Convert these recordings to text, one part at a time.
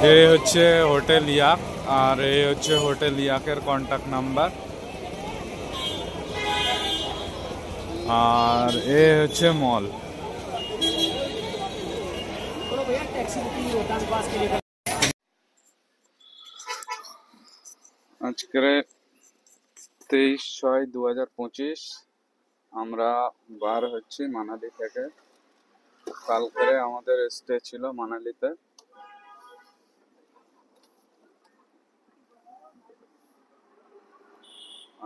এই হচ্ছে হোটেল ইয়াক, আর এই হচ্ছে হোটেল ইয়াকের কন্ট্যাক্ট নাম্বার, আর এ হচ্ছে মল। আজকে 23/6/2025 আমরা বার হচ্ছি মানালি থেকে। কালকে আমাদের স্টে ছিল মানালিতে।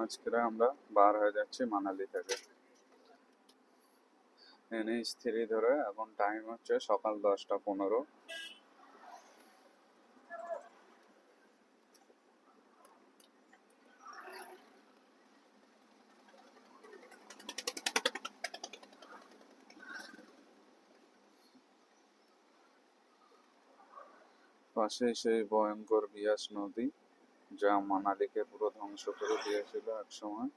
আজকে আমরা বার হয়ে যাচ্ছি মানালি থেকে NH3 ধরে। এখন টাইম হচ্ছে সকাল 10টা 15। পাশে সেই ভয়ঙ্কর বিয়াস নদী, যা মানালিকে পুরো ধ্বংস করে দিয়েছিল, একসময়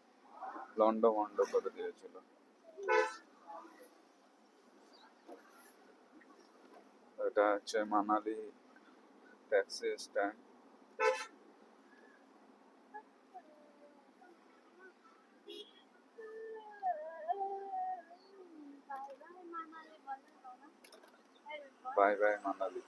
লন্ডভন্ড করে দিয়েছিল। এটা হচ্ছে Manali taxi stand. Bye bye Manali.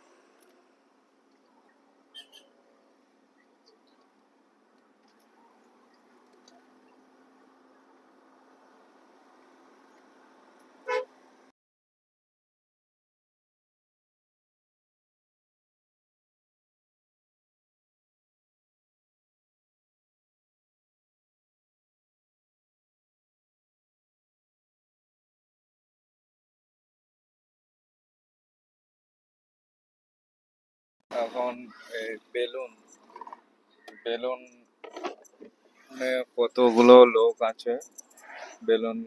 এখন এই বেলুন বেলুনে কতগুলো লোক আছে, বেলুন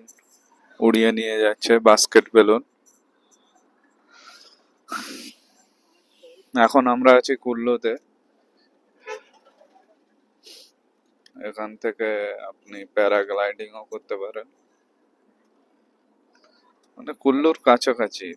উড়িয়ে নিয়ে যাচ্ছে, বাস্কেট বেলুন। এখন আমরা আছি কুল্লুতে। এখান থেকে আপনি প্যারাগ্লাইডিংও করতে পারেন, মানে কুল্লুর কাছাকাছি।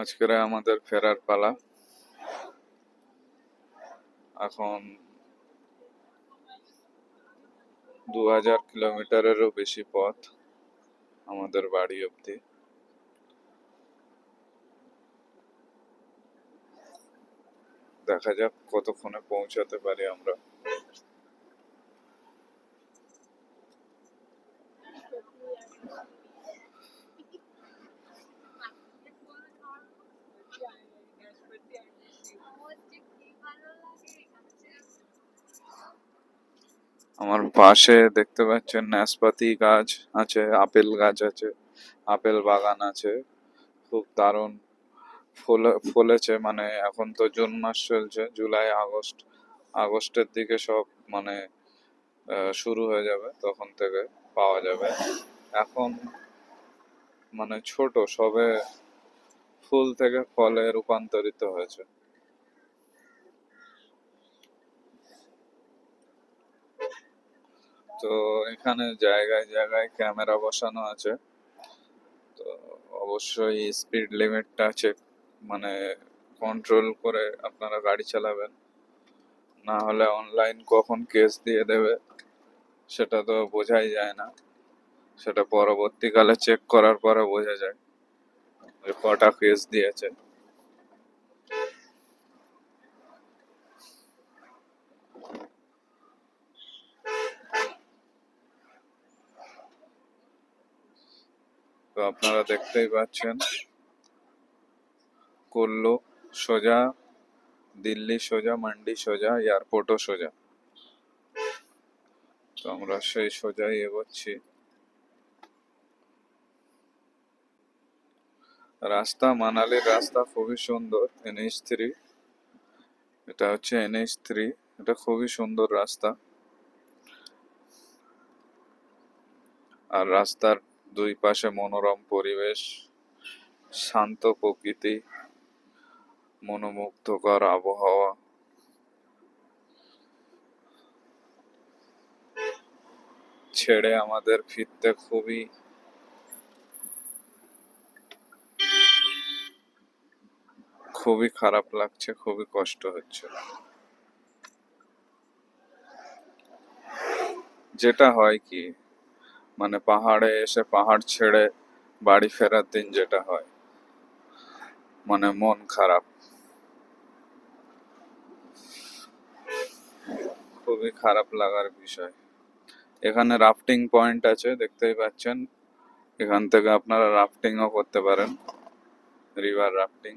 আজকের আমাদের ফেরার পালা। এখন 2000 কিলোমিটারেরও বেশি পথ আমাদের বাড়ি অব্দি। দেখা যাক কতক্ষণে পৌঁছাতে পারি আমরা। আমার পাশে দেখতে পাচ্ছেন নাশপাতি গাছ আছে, আপেল গাছ আছে, আপেল বাগান আছে। খুব দারুণ ফলেছে। মানে এখন তো জুন মাস চলছে, জুলাই আগস্টের দিকে সব মানে শুরু হয়ে যাবে, তখন থেকে পাওয়া যাবে। এখন মানে ছোট, সবে ফুল থেকে ফলে রূপান্তরিত হয়েছে। তো এখানে জায়গায় জায়গায় ক্যামেরা বসানো আছে। তো অবশ্যই স্পিড লিমিটটা চেক, মানে কন্ট্রোল করে আপনারা গাড়ি চালাবেন, না হলে অনলাইন কখন কেস দিয়ে দেবে সেটা তো বোঝাই যায় না। সেটা পরবর্তীকালে চেক করার পরে বোঝা যায় যে কটা কেস দিয়েছে। তো আপনারা দেখতেই পাচ্ছেন, কুল্লু সোজা, দিল্লি সোজা, মান্ডি সোজা, এয়ারপোর্টও সোজা। তো আমরা সেই সোজাই এগোচ্ছি। রাস্তা, মানালির রাস্তা খুবই সুন্দর। NH3, এটা হচ্ছে NH3, এটা খুবই সুন্দর রাস্তা। আর রাস্তার দুই পাশে মনোরম পরিবেশ, শান্ত প্রকৃতি, মনোমুগ্ধকর আবহাওয়া। ছেড়ে আমাদের ফিরতে খুবই খুবই খারাপ লাগছে, খুবই কষ্ট হচ্ছে। যেটা হয় কি, মানে পাহাড়ে এসে পাহাড় ছেড়ে বাড়ি ফেরার দিন যেটা হয়, মানে মন খারাপ, খুবই খারাপ লাগার বিষয়। এখানে রাফটিং পয়েন্ট আছে, দেখতেই পাচ্ছেন। এখান থেকে আপনারা রাফটিংও করতে পারেন, রিভার রাফটিং।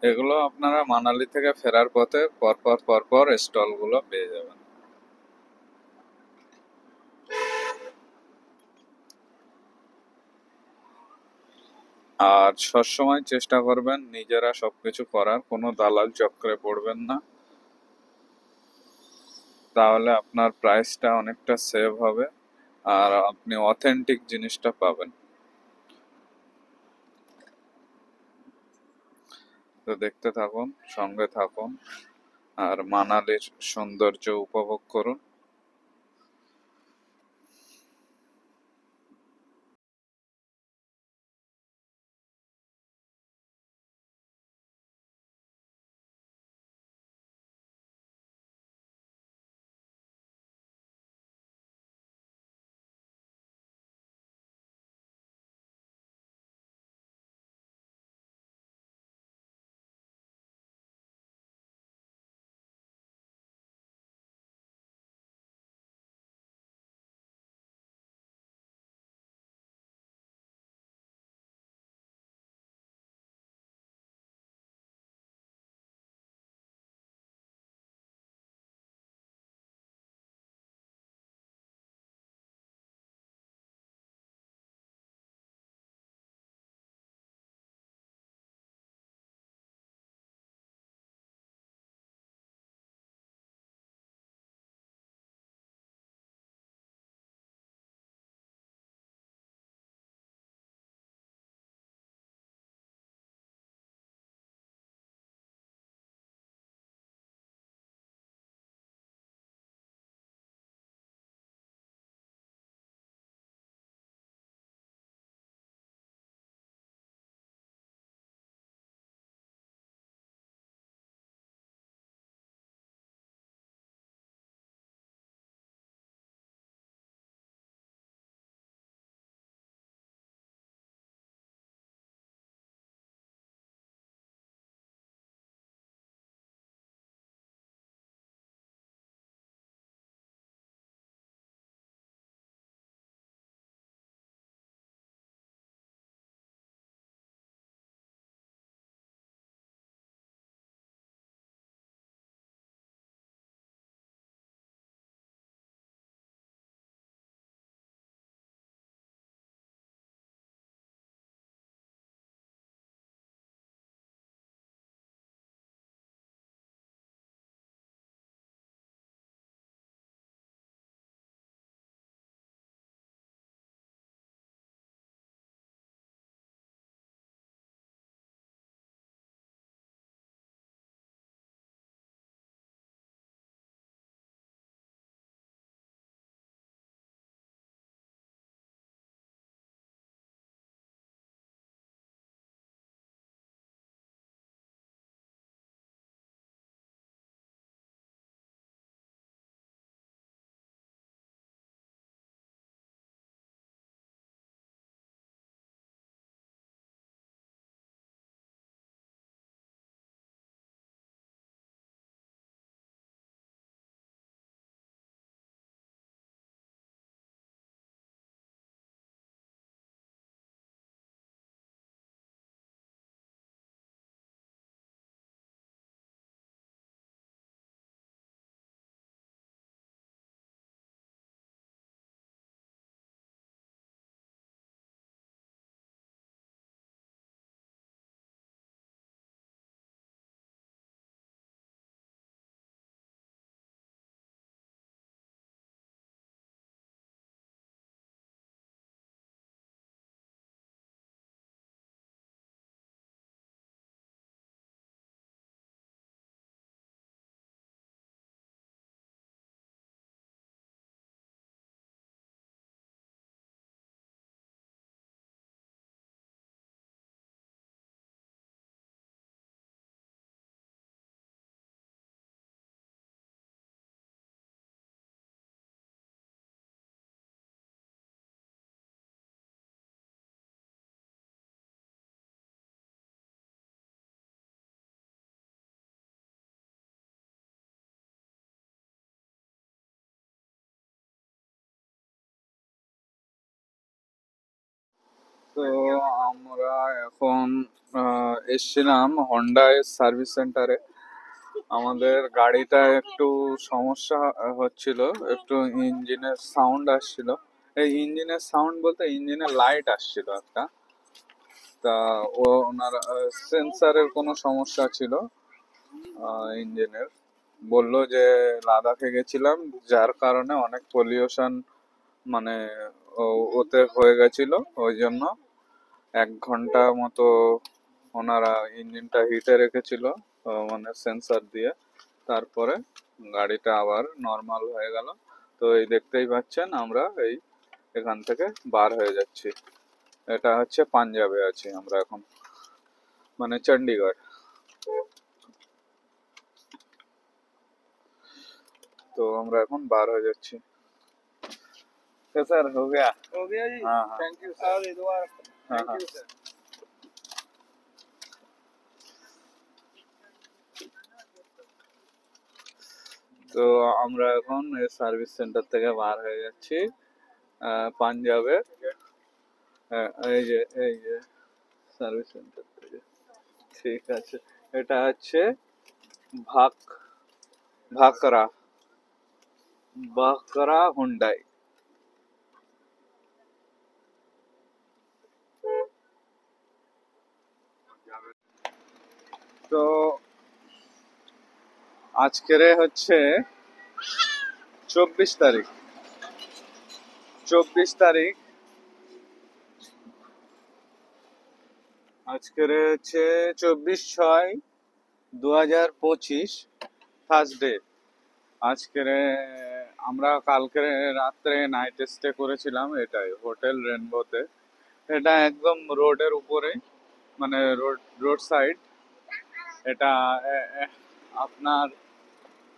এগুলো আপনারা মানালি থেকে ফেরার পথে পরপর পরপর স্টল গুলো পেয়ে যাবেন। আর সবসময় চেষ্টা করবেন নিজেরা সবকিছু করার, কোনো দালাল চক্রে পড়বেন না, তাহলে আপনার প্রাইসটা অনেকটা সেভ হবে আর আপনি অথেন্টিক জিনিসটা পাবেন। তো দেখতে থাকুন, সঙ্গে থাকুন, আর মানালির সৌন্দর্য উপভোগ করুন। তো আমরা এখন এসছিলাম হন্ডাই সার্ভিস সেন্টারে। আমাদের গাড়িটা একটু সমস্যা হচ্ছিল, একটু ইঞ্জিনের সাউন্ড আসছিল। এই ইঞ্জিনের সাউন্ড বলতে ইঞ্জিনের লাইট আসছিল একটা। তা ওনার সেন্সারের কোনো সমস্যা ছিল ইঞ্জিনের। বললো যে লাদাখে গেছিলাম, যার কারণে অনেক পলিউশন মানে ওতে হয়ে গেছিল, ওই জন্য 1 ঘন্টা মতো ওনারা ইঞ্জিনটা হিটে রেখেছিল মানে সেন্সার দিয়ে। তারপরে গাড়িটা আবার নর্মাল হয়ে গেল। তো এই দেখতেই পাচ্ছেন আমরা এই এখান থেকে বার হয়ে যাচ্ছি। এটা হচ্ছে পাঞ্জাবে আছি আমরা এখন, মানে চণ্ডীগড়। তো আমরা এখন বার হয়ে যাচ্ছি। স্যার हो गया? हो गया जी। हाँ हाँ थैंक यू सर। दोबारा हाँ थैंक हाँ। You sir. তো আমরা এখন এই সার্ভিস সেন্টার থেকে বার হয়ে যাচ্ছি পাঞ্জাবে। এই যে সার্ভিস সেন্টার থেকে, ঠিক আছে। এটা হচ্ছে ভাক ভাকরা ভাকরা হুন্ডাই। তো আজকের হচ্ছে 24 তারিখ। 24 তারিখ আজকের হচ্ছে 24/6/2025 থার্সডে। আজকের আমরা কালকে রাত্রে নাইট স্টে করেছিলাম এটাই হোটেল রেনবোতে। এটা একদম রোডের উপরে, মানে রোড সাইড। এটা আপনার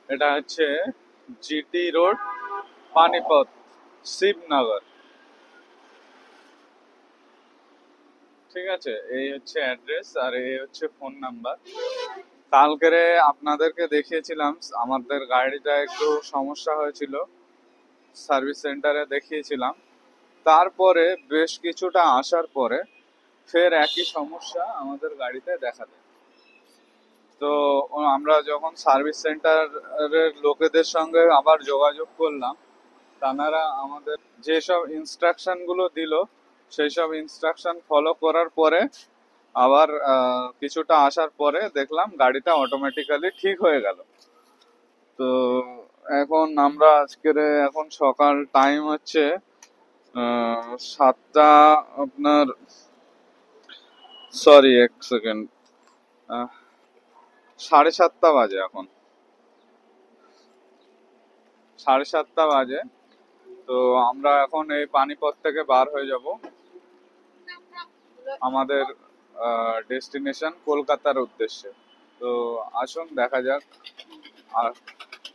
এটা হচ্ছে জিটি রোড, পানিপথ, শিবনগর। ঠিক আছে, এই হচ্ছে অ্যাড্রেস আর এই হচ্ছে ফোন নাম্বার। কালকেরে আপনাদেরকে দেখিয়েছিলাম আমাদের গাড়িটা একটু সমস্যা হয়েছিল, সার্ভিস সেন্টারে দেখিয়েছিলাম। তারপরে বেশ কিছুটা আসার পরে ফের একই সমস্যা আমাদের গাড়িতে দেখা দেয়। তো আমরা যখন সার্ভিস সেন্টারের লোকেদের সঙ্গে আবার যোগাযোগ করলাম, তারা আমাদের যেসব ইনস্ট্রাকশন গুলো দিল সেই সব ইনস্ট্রাকশন ফলো করার পরে আবার কিছুটা আসার পরে দেখলাম গাড়িটা অটোমেটিক্যালি ঠিক হয়ে গেল। তো এখন আমরা আজকের এখন সকাল টাইম হচ্ছে 7টা, আপনার সরি 1 সেকেন্ড, 7:30 বাজে এখন, 7:30 বাজে। তো আমরা এখন এই পানিপথ থেকে বার হয়ে যাব আমাদের ডেস্টিনেশন কলকাতার উদ্দেশ্যে। তো আসুন দেখা যাক। আর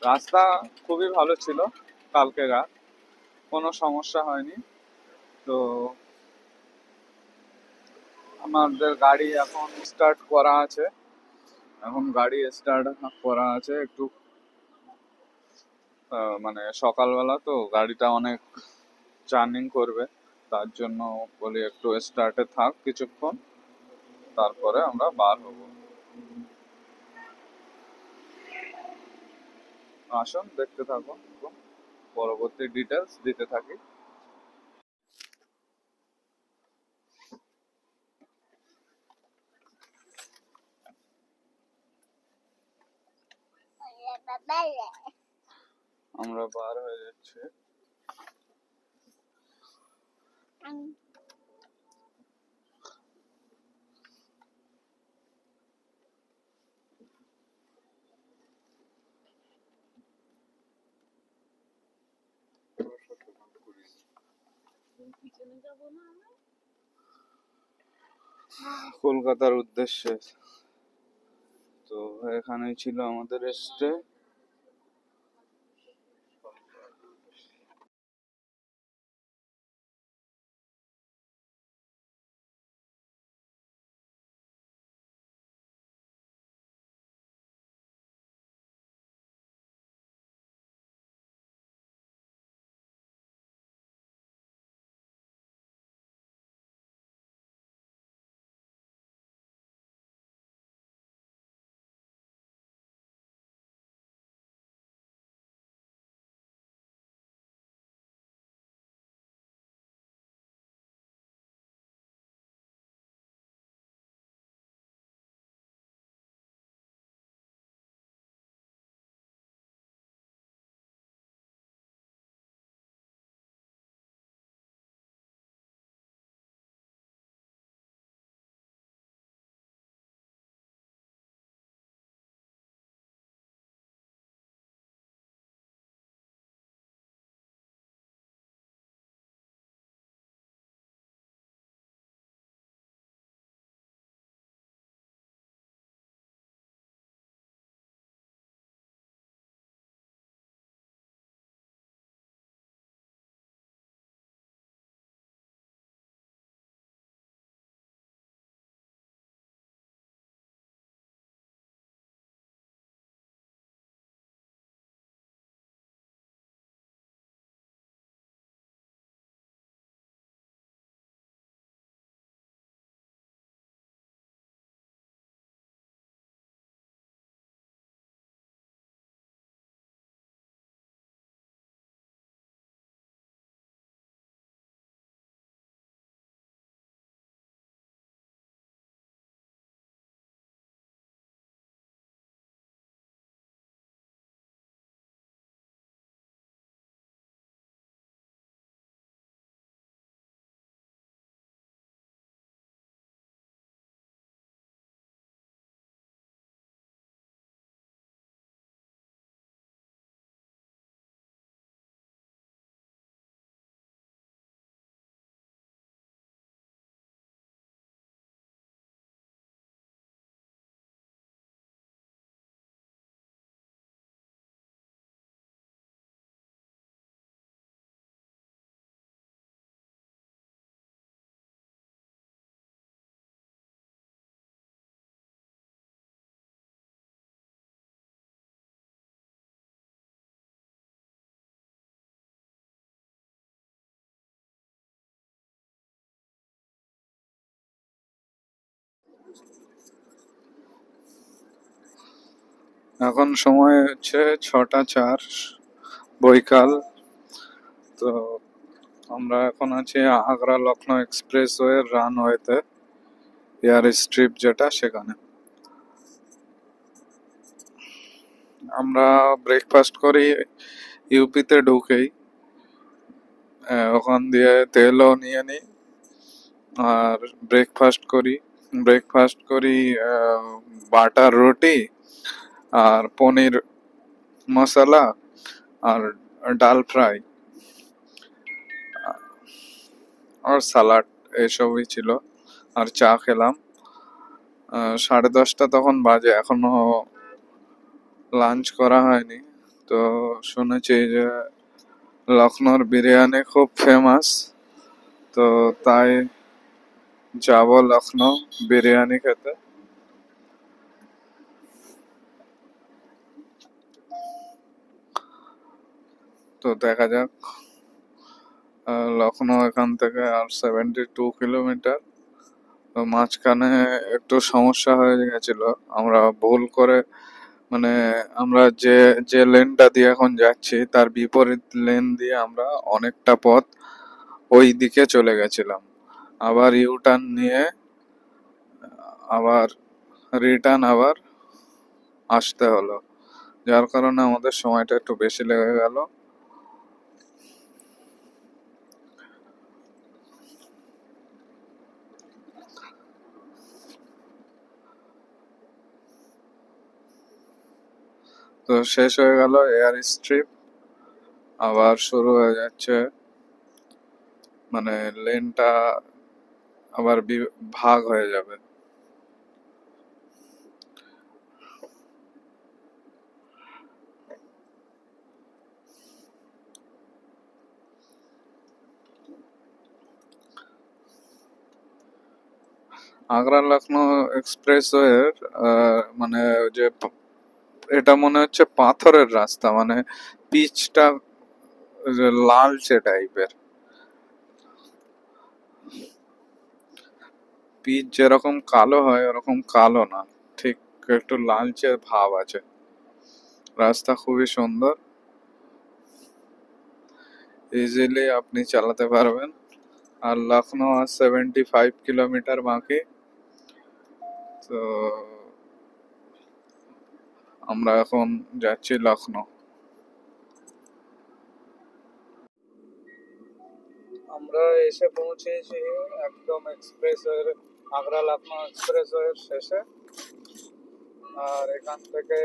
রাস্তা খুবই ভালো ছিল, কালকে রাত কোনো সমস্যা হয়নি। তো আমাদের গাড়ি এখন স্টার্ট করা আছে, একটু মানে সকালবেলা তো গাড়িটা অনেক জার্নিং করবে, তার জন্য বলি একটু স্টার্টে থাক কিছুক্ষণ, তারপরে আমরা বার হব। আসুন দেখতে থাকুন, পরবর্তী ডিটেলস দিতে থাকি। আমরা বার হয়ে যাচ্ছি। কলকাতার উদ্দেশ্যে। তো এখানেই ছিল আমাদের স্টে। এখন সময় হচ্ছে 6টা 4 বৈকাল। তো আমরা এখন আছি আগ্রা লখনৌ এক্সপ্রেসওয়ে রানওয়েতে, এয়ার স্ট্রিপ যেটা সেখানে। আমরা ব্রেকফাস্ট করি ইউপিতে ঢুকেই, ওখান দিয়ে তেলও নিয়ে নিই আর ব্রেকফাস্ট করি বাটার রুটি আর পনির মশলা আর ডাল ফ্রাই আর সালাড, এসবই ছিল। আর চা খেলাম। 10:30 তখন বাজে, এখনো লাঞ্চ করা হয়নি। তো শুনেছি যে লখনৌর বিরিয়ানি খুব ফেমাস, তো তাই যাব লখনৌ বিরিয়ানি খেতে। তো দেখা যাক। লখনৌ এখান থেকে আর 72 কিলোমিটার। তো মাঝখানে একটু সমস্যা হয়ে গেছিল, আমরা ভুল করে মানে আমরা যে যে লেনটা দিয়ে এখন যাচ্ছি তার বিপরীত লেন দিয়ে আমরা অনেকটা পথ ওই দিকে চলে গেছিলাম। আবার ইউটার্ন নিয়ে আবার আবার আসতে হলো, যার কারণে আমাদের সময়টা একটু বেশি লেগে গেল। তো শেষ হয়ে গেল এয়ার স্ট্রিপ, আবার শুরু হয়ে যাচ্ছে, মানে লেনটা আবার ভাগ হয়ে যাবে। আগ্রা লখনৌ এক্সপ্রেসওয়ের মানে যে এটা মনে হচ্ছে পাথরের রাস্তা, মানে পিচটা লালচে টাইপের। পিচ যেরকম কালো হয় ওরকম কালো না, ঠিক একটু লালচে ভাব আছে। রাস্তা খুবই সুন্দর, ইজিলি আপনি চালাতে পারবেন। আর লখনৌ আর 75 কিলোমিটার বাকি। তো আমরা এখন যাচ্ছি লখনৌ। আমরা এসে পৌঁছেছি একদম এক্সপ্রেসওয়ের, আগ্রা লখনৌ এক্সপ্রেসওয়ের শেষে। আর এখান থেকে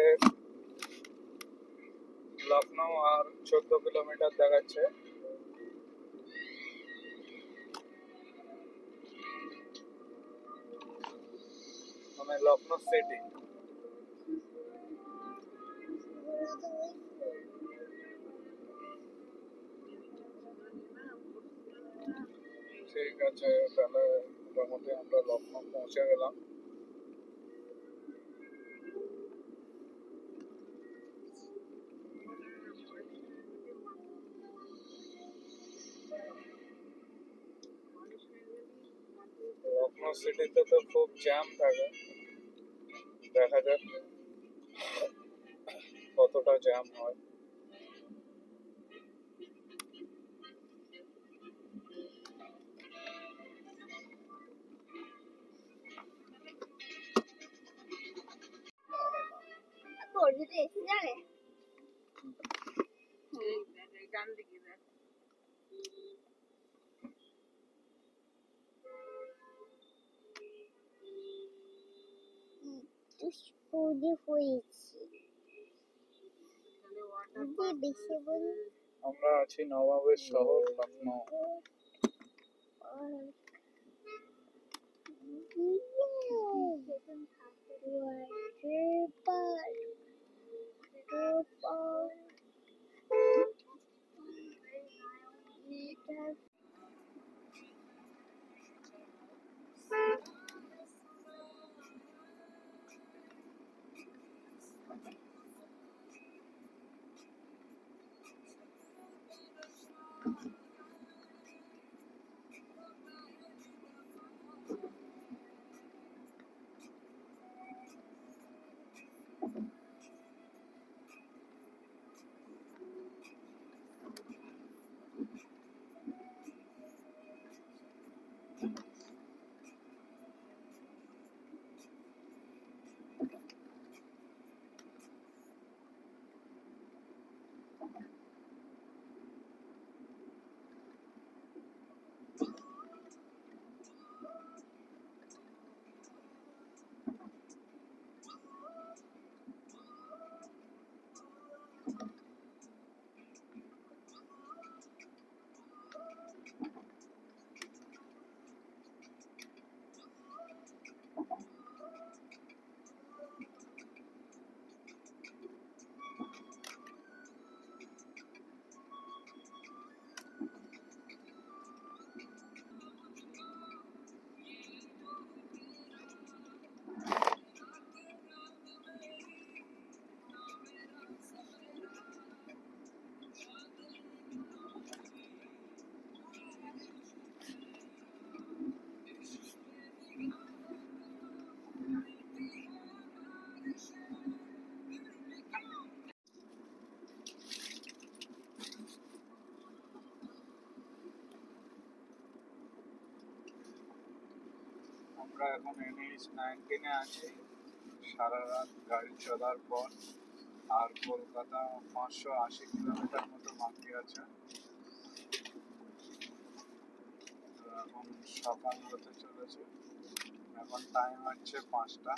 লখনৌ আর 14 কিলোমিটার দেখাচ্ছে। মানে লখনৌ সিটি। ঠিক আছে, তাহলে মোটামুটি আমরা লখনৌ পৌঁছে গেলাম। লখনৌ সিটিতে তো খুব জ্যাম থাকে, দেখা যাক কতটা জ্যাম হয়। আমরা আছি নবাবের শহর লখনৌ। আমরা এখন NH-19 আছি। সারা রাত গাড়ি চলার পর আর কলকাতা 580 কিলোমিটার মতো বাকি আছে। তো এখন সকাল হতে চলেছে, এখন টাইম হচ্ছে 5টা।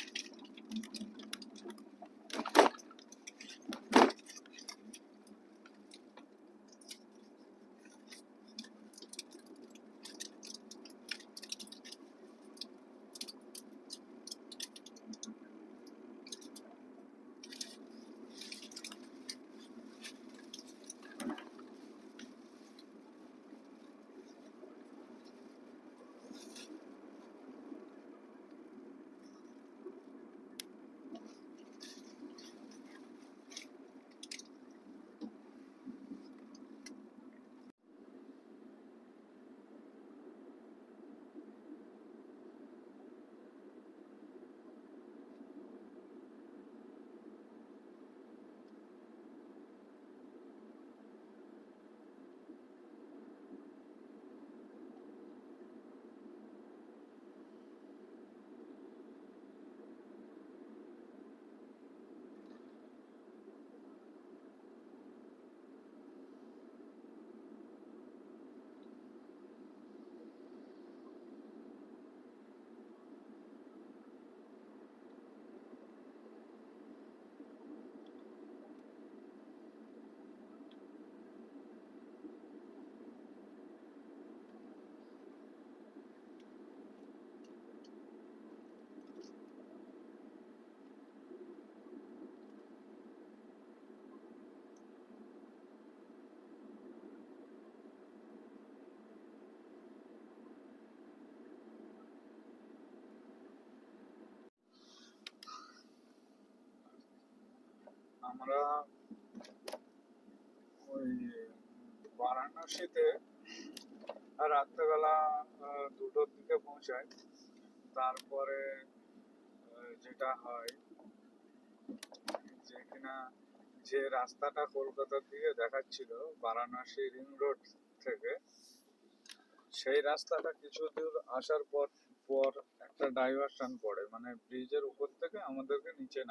আমরা ওই বারাণসীতে রাত্রেবেলা 2টোর দিকে পৌঁছাই। তারপরে যেটা হয় যে কিনা যে রাস্তাটা কলকাতার দিকে দেখাচ্ছিল বারাণসী রিং রোড থেকে, সেই রাস্তাটা কিছু দূর আসার পর পর একটা ডাইভারশন পড়ে, মানে ব্রিজের উপর থেকে আমাদেরকে নিচে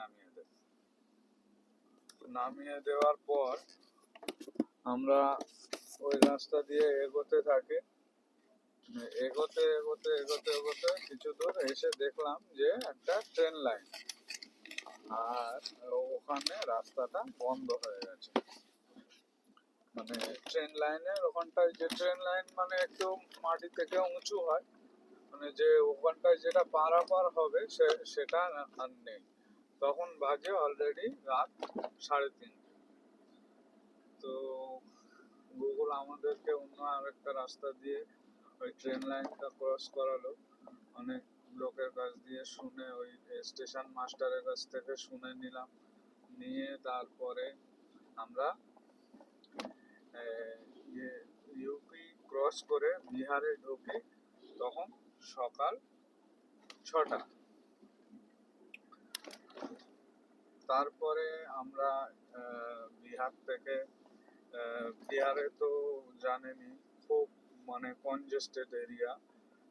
নামিয়ে দেওয়ার পর আমরা ওই রাস্তা দিয়ে এগোতে থাকি। এগোতে এগোতে এগোতে এগোতে কিছু দূর এসে দেখলাম যে একটা ট্রেন লাইন, আর ওখানে রাস্তাটা বন্ধ হয়ে গেছে। মানে ট্রেন লাইনের ওখানটায়, যে ট্রেন লাইন মানে একটু মাটি থেকে উঁচু হয়, মানে যে ওখানটায় যেটা পারাপার হবে সেটা আর নেই। তখন বাজে অলরেডি রাত 3:30। তো গুগল আমাদেরকে অন্য আরেকটা রাস্তা দিয়ে ওই ট্রেন লাইনটা ক্রস করালো। অনেক লোকের কাছ দিয়ে শুনে, ওই স্টেশন মাস্টারের কাছ থেকে শুনে নিলাম, নিয়ে তারপরে আমরা ইউপি ক্রস করে বিহারে ঢুকি। তখন সকাল 6টা। তারপরে আমরা বিহার থেকে, বিহারে তো জানেনই খুব মানে কনজেস্টেড এরিয়া,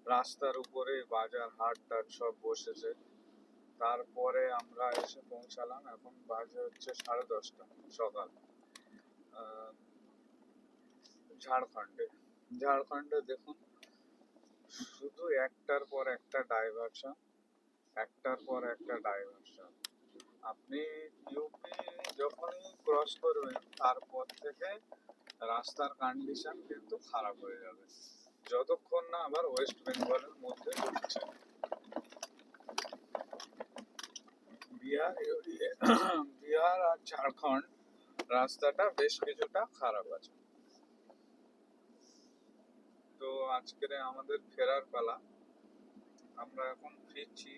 রাস্তার উপরে বাজার হাট টাট সব বসেছে। তারপরে আমরা এসে পৌঁছালাম, এখন বাজে হচ্ছে 10:30 সকাল, ঝাড়খণ্ডে। ঝাড়খণ্ডে দেখুন, শুধু একটার পর একটা ডাইভারশন, একটার পর একটা ডাইভারশন। আপনি ইউপি যখনই ক্রস করবেন তারপর থেকে রাস্তার কন্ডিশন কিন্তু খারাপ হয়ে যাবে, যতক্ষণ না আবার ওয়েস্ট বেঙ্গলের মধ্যে ঢুকছে। বিহার আর ঝাড়খণ্ড রাস্তাটা বেশ কিছুটা খারাপ আছে। তো আজকের আমাদের ফেরার পালা, আমরা এখন ফিরছি।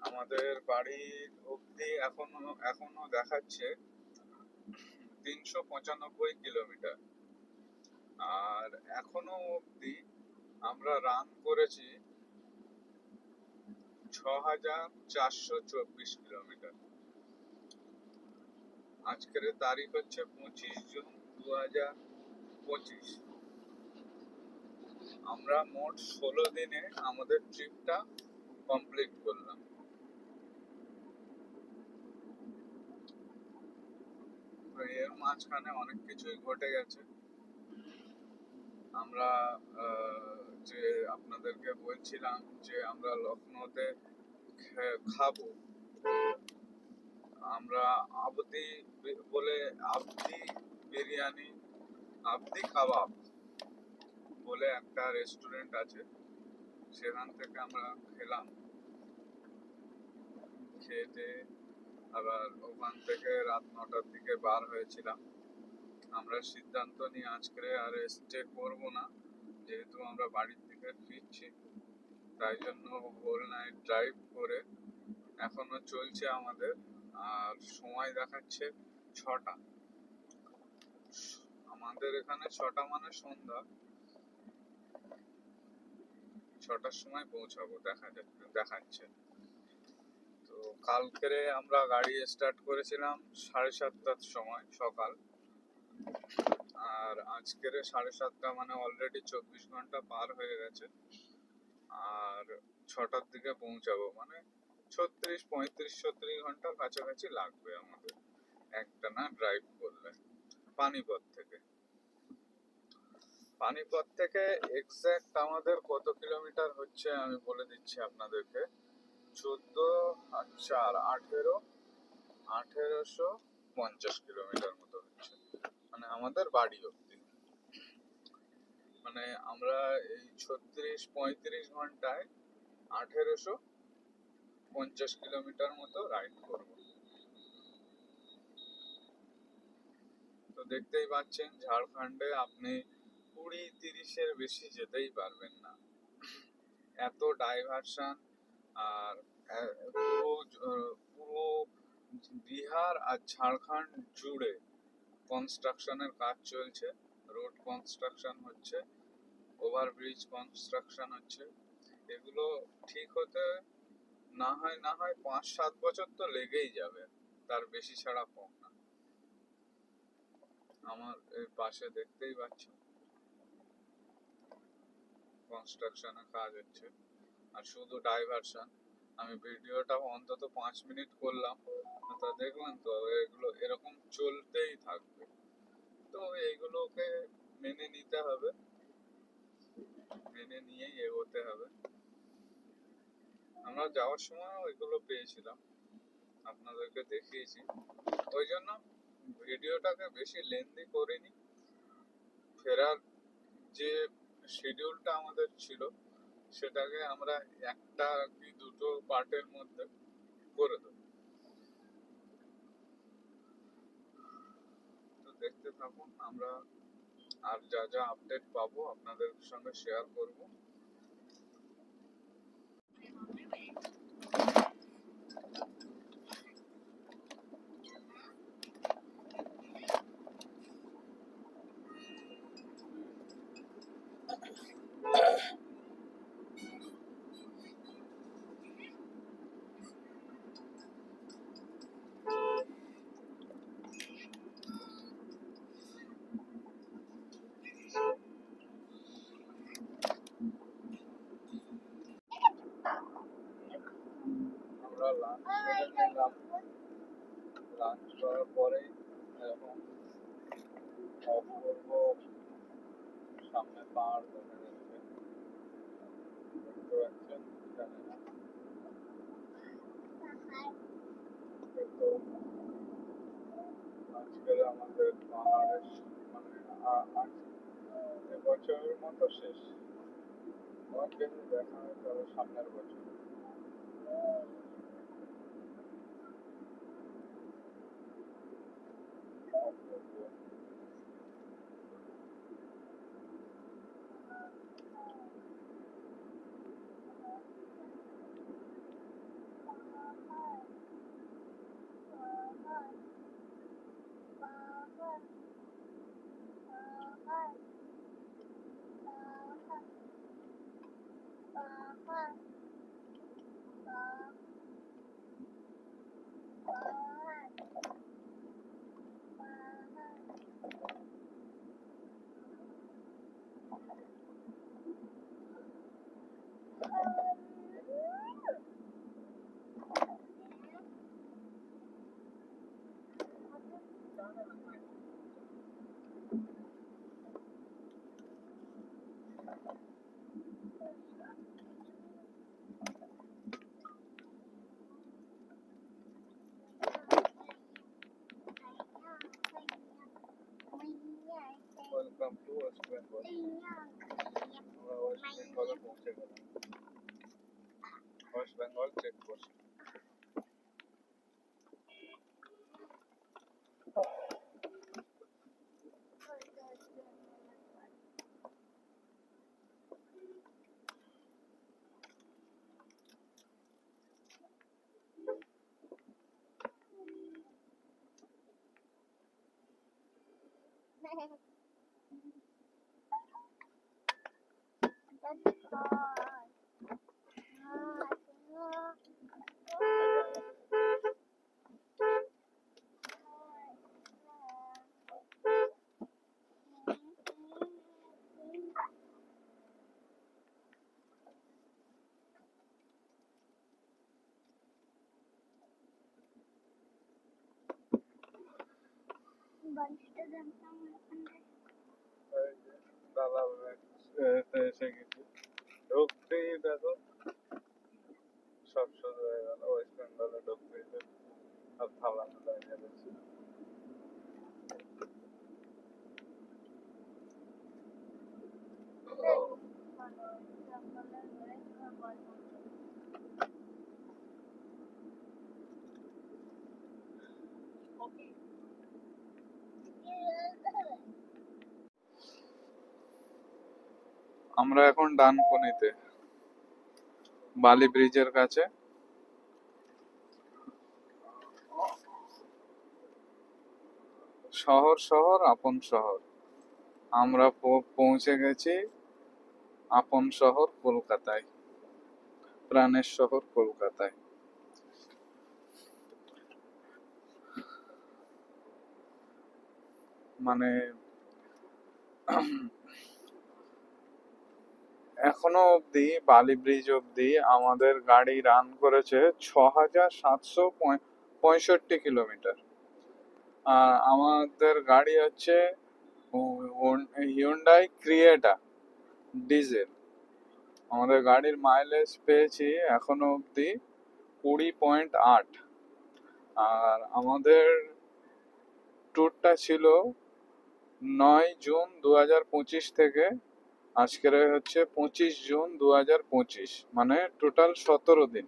আমাদের বাড়ির অবধি এখনো দেখাচ্ছে 395 কিলোমিটার, আর এখনো অবধি আমরা রান করেছি 6424 কিলোমিটার। আজকের তারিখ হচ্ছে 25 জুন 2025। আমরা মোট 16 দিনে আমাদের ট্রিপটা কমপ্লিট করলাম। তো এর মাঝখানে অনেক কিছুই ঘটে গেছে। আমরা যে আপনাদেরকে বলছিলাম যে আমরা লখনৌতে খাবো, আমরা আবদি বলে, আবদি বিরিয়ানি, আবদি কাবাব বলে একটা রেস্টুরেন্ট আছে, সেখান থেকে আমরা খেলাম। খেয়ে আবার ওখান থেকে রাত 9টার দিকে বার হয়েছিলাম। আমরা সিদ্ধান্ত নিয়ে আজকে আর স্টে করবো না, যেহেতু আমরা বাড়ির দিকে ফিরছি, তাই জন্য হোল নাইট ড্রাইভ করে এখনো চলছে আমাদের। আর সময় দেখাচ্ছে 6টা। আমাদের এখানে 6টা মানে সন্ধ্যা 6টার সময় পৌঁছাবো দেখাচ্ছে। তো কালকেরে আমরা গাড়ি স্টার্ট করেছিলাম 7:30টার সময় সকাল, আর আজকের 7:30টা মানে অলরেডি 24 ঘন্টা পার হয়ে গেছে। আর 6টার দিকে পৌঁছাবো মানে 36 ঘন্টার কাছাকাছি লাগবে আমাদের একটানা ড্রাইভ করলে। পানিপথ থেকে এক্সাক্ট আমাদের কত কিলোমিটার হচ্ছে আমি বলে দিচ্ছি আপনাদেরকে। 1850 কিলোমিটার মতো হচ্ছে, মানে আমাদের বাড়ি অব্দি। মানে আমরা এই 36-35 ঘন্টায় 1850 কিলোমিটার মতো রাইড করব। তো দেখতেই পাচ্ছেন ঝাড়খণ্ডে আপনি 20-30-এর বেশি যেতেই পারবেন না, এত ডাইভারশন। আর পুরো বিহার আর ঝাড়খণ্ড জুড়ে কনস্ট্রাকশনের কাজ চলছে, রোড কনস্ট্রাকশন হচ্ছে, ওভারব্রিজ কনস্ট্রাকশন হচ্ছে। এগুলো ঠিক হতে না হয় 5-7 বছর তো লেগেই যাবে, তার বেশি ছাড়া কম না। আমার এই পাশে দেখতেই পাচ্ছ কনস্ট্রাকশনের কাজ হচ্ছে, আর শুধু ডাইভারশন। আমি ভিডিওটা অন্তত 5 মিনিট করলাম, তা দেখলেন তো এগুলো এরকম চলতেই থাকবে। তো এইগুলোকে মেনে নিতে হবে, মেনে নিয়েই এগোতে হবে। আমরা যাওয়ার সময় এগুলো পেয়েছিলাম, আপনাদেরকে দেখিয়েছি, ওই জন্য ভিডিওটাকে বেশি লেন্দি করিনি। ফেরার যে শিডিউলটা আমাদের ছিল সেটাকে আমরা একটা কি দুটো পার্টের মধ্যে করে দেবো। তো দেখতে থাকুন, আমরা আর যা যা আপডেট পাবো আপনাদের সঙ্গে শেয়ার করব। আমরা লাঞ্চ করে নিলাম, লাঞ্চ করার পরে এখন অফ করবো। সামনে পাহাড় দেখা যাচ্ছে, দেখতে পাচ্ছেন জানি না। তো আজকের আমাদের পাহাড়ের মানে আজ এবছরের মতো শেষ। আমার যদি দেখা হয় তাহলে সামনের বছর। আমরা ওয়েস্ট বেঙ্গলে পৌঁছে গেলাম, ওয়েস্ট বেঙ্গল চেকপোস্ট। দাদা এসে গেছি, ঢুকতেই দেখো সব শুরু হয়ে গেল। ওয়েস্ট বেঙ্গলে ঢুকতেই সব থালানো দাঁড়িয়ে গেছে। আমরা এখন ডানকুনিতে, বালি ব্রিজের কাছে। শহর শহর আপন শহর, আমরা পৌঁছে গেছি আপন শহর কলকাতায়, প্রাণের শহর কলকাতায়। মানে এখনো অবধি বালি ব্রিজ অবধি আমাদের গাড়ি রান করেছে 6,765 কিলোমিটার। আর আমাদের গাড়ি হচ্ছে হিউন্ডাই ক্রিয়েটা ডিজেল। আমাদের গাড়ির মাইলেজ পেয়েছি এখনো অবধি 20.8। আর আমাদের ট্যুরটা ছিল 9 জুন 2025 থেকে আজকের হচ্ছে 25 জুন 2025, মানে টোটাল 17 দিন।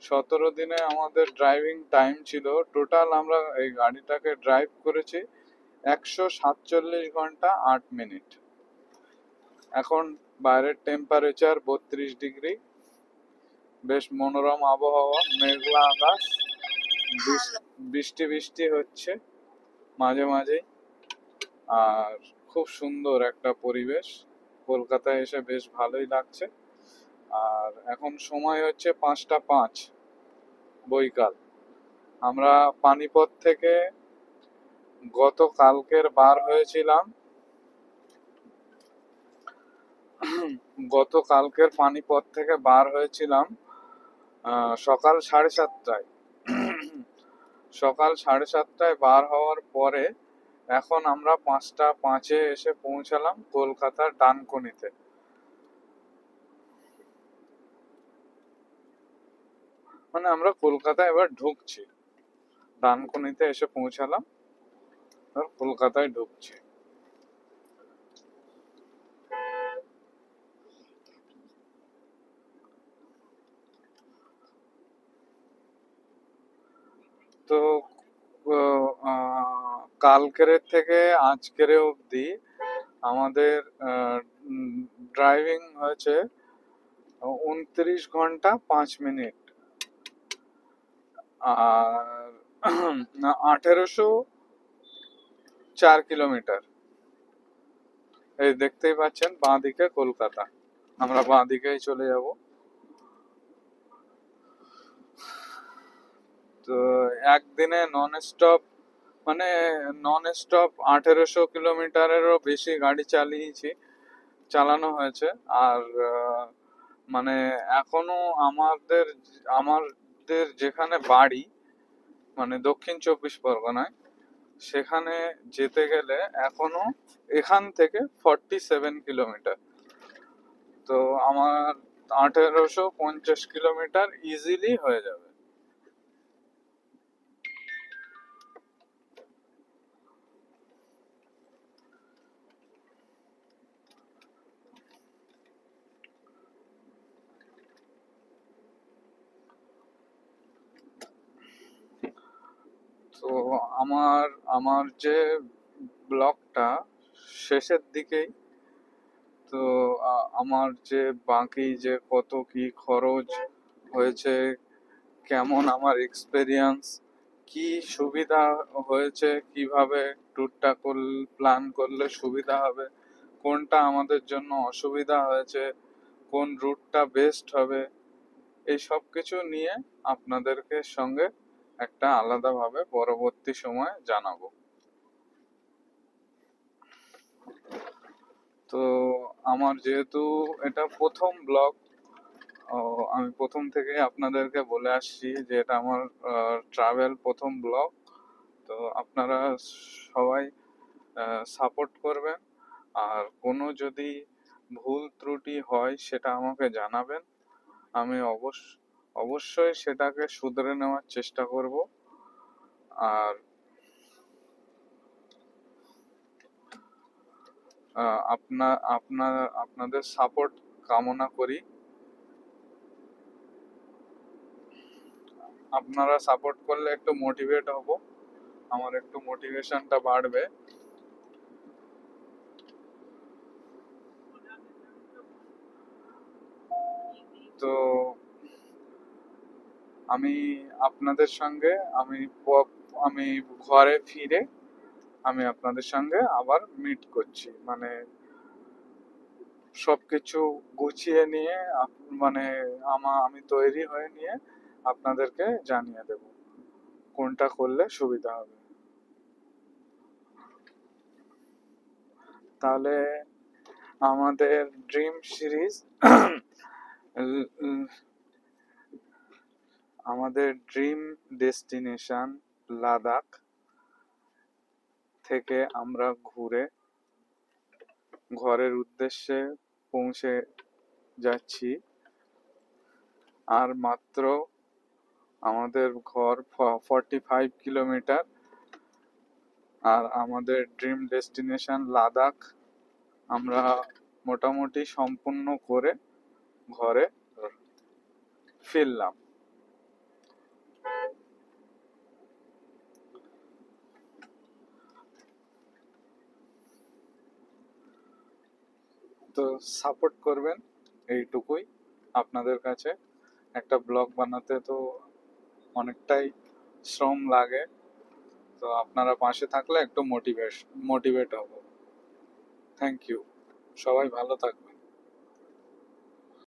17 দিনে আমাদের ড্রাইভিং টাইম ছিল টোটাল, আমরা এই গাড়িটাকে ড্রাইভ করেছি 147 ঘন্টা 8 মিনিট। এখন বাইরের টেম্পারেচার 32 ডিগ্রি, বেশ মনোরম আবহাওয়া, মেঘলা আকাশ, বৃষ্টি বৃষ্টি হচ্ছে মাঝে মাঝেই। আর খুব সুন্দর একটা পরিবেশ, কলকাতায় এসে বেশ ভালোই লাগছে। আর এখন সময় হচ্ছে 5টা 5 বৈকাল। আমরা পানিপথ থেকে গতকালকের বার হয়েছিলাম, গতকালকের পানিপথ থেকে বার হয়েছিলাম সকাল 7:30টায়। সকাল 7:30টায় বার হওয়ার পরে এখন আমরা 5টা 5-এ এসে পৌঁছালাম কলকাতার ডানকুনিতে। মানে আমরা কলকাতায় এবার ঢুকছি, ডানকুনিতে এসে পৌঁছালাম, আর কলকাতায় ঢুকছি। তো কালকের থেকে আজকের অবধি আমাদের ড্রাইভিং হয়েছে 29 ঘন্টা 5 মিনিট। আর 1804 কিলোমিটার। এই দেখতেই পাচ্ছেন বাঁ দিকে কলকাতা, আমরা বাঁ দিকেই চলে যাব। তো একদিনে নন স্টপ, মানে নন স্টপ 1800 কিলোমিটারেরও বেশি গাড়ি চালানো হয়েছে। আর মানে এখনো আমাদের যেখানে বাড়ি, মানে দক্ষিণ 24 পরগনায়, সেখানে যেতে গেলে এখনো এখান থেকে 47 কিলোমিটার। তো আমার 1850 কিলোমিটার ইজিলি হয়ে যাবে। তো আমার আমার যে ব্লগটা শেষের দিকেই, তো আমার যে বাকি যে কত কি খরচ হয়েছে, কেমন আমার এক্সপেরিয়েন্স, কি সুবিধা হয়েছে, কিভাবে ট্যুরটা প্ল্যান করলে সুবিধা হবে, কোনটা আমাদের জন্য অসুবিধা হয়েছে, কোন রুটটা বেস্ট হবে, এই সব কিছু নিয়ে আপনাদেরকে সঙ্গে একটা আলাদাভাবে পরবর্তী সময় জানাবো। তো আমার যেহেতু এটা প্রথম ব্লগ, আমি প্রথম থেকে আপনাদেরকে বলে আসছি যে এটা আমার ট্রাভেল প্রথম ব্লগ। তো আপনারা সবাই সাপোর্ট করবেন, আর কোনো যদি ভুল ত্রুটি হয় সেটা আমাকে জানাবেন। আমি অবশ্যই সেটাকে শুধরে নেওয়ার চেষ্টা করব। আর আপনাদের সাপোর্ট কামনা করি। আপনারা সাপোর্ট করলে একটু মোটিভেট হব, আমার একটু মোটিভেশনটা বাড়বে। তো আমি আপনাদের সঙ্গে আমি ঘরে ফিরে আমি আপনাদের সঙ্গে আবার মিট করছি, মানে সবকিছু গুছিয়ে নিয়ে মানে আমি তৈরি হয়ে নিয়ে আপনাদেরকে জানিয়ে দেব কোনটা করলে সুবিধা হবে। তাহলে আমাদের ড্রিম সিরিজ আমাদের ড্রিম ডেস্টিনেশন লাদাখ থেকে আমরা ঘুরে ঘরের উদ্দেশ্যে পৌঁছে যাচ্ছি। আর মাত্র আমাদের ঘর 45 কিলোমিটার, আর আমাদের ড্রিম ডেস্টিনেশন লাদাখ আমরা মোটামুটি সম্পূর্ণ করে ঘরে ফিরলাম। তো সাপোর্ট করবেন, এইটুকুই আপনাদের কাছে। একটা ব্লগ বানাতে তো অনেকটাই শ্রম লাগে, তো আপনারা পাশে থাকলে একটু মোটিভেট হব। থ্যাংক ইউ, সবাই ভালো থাকবেন।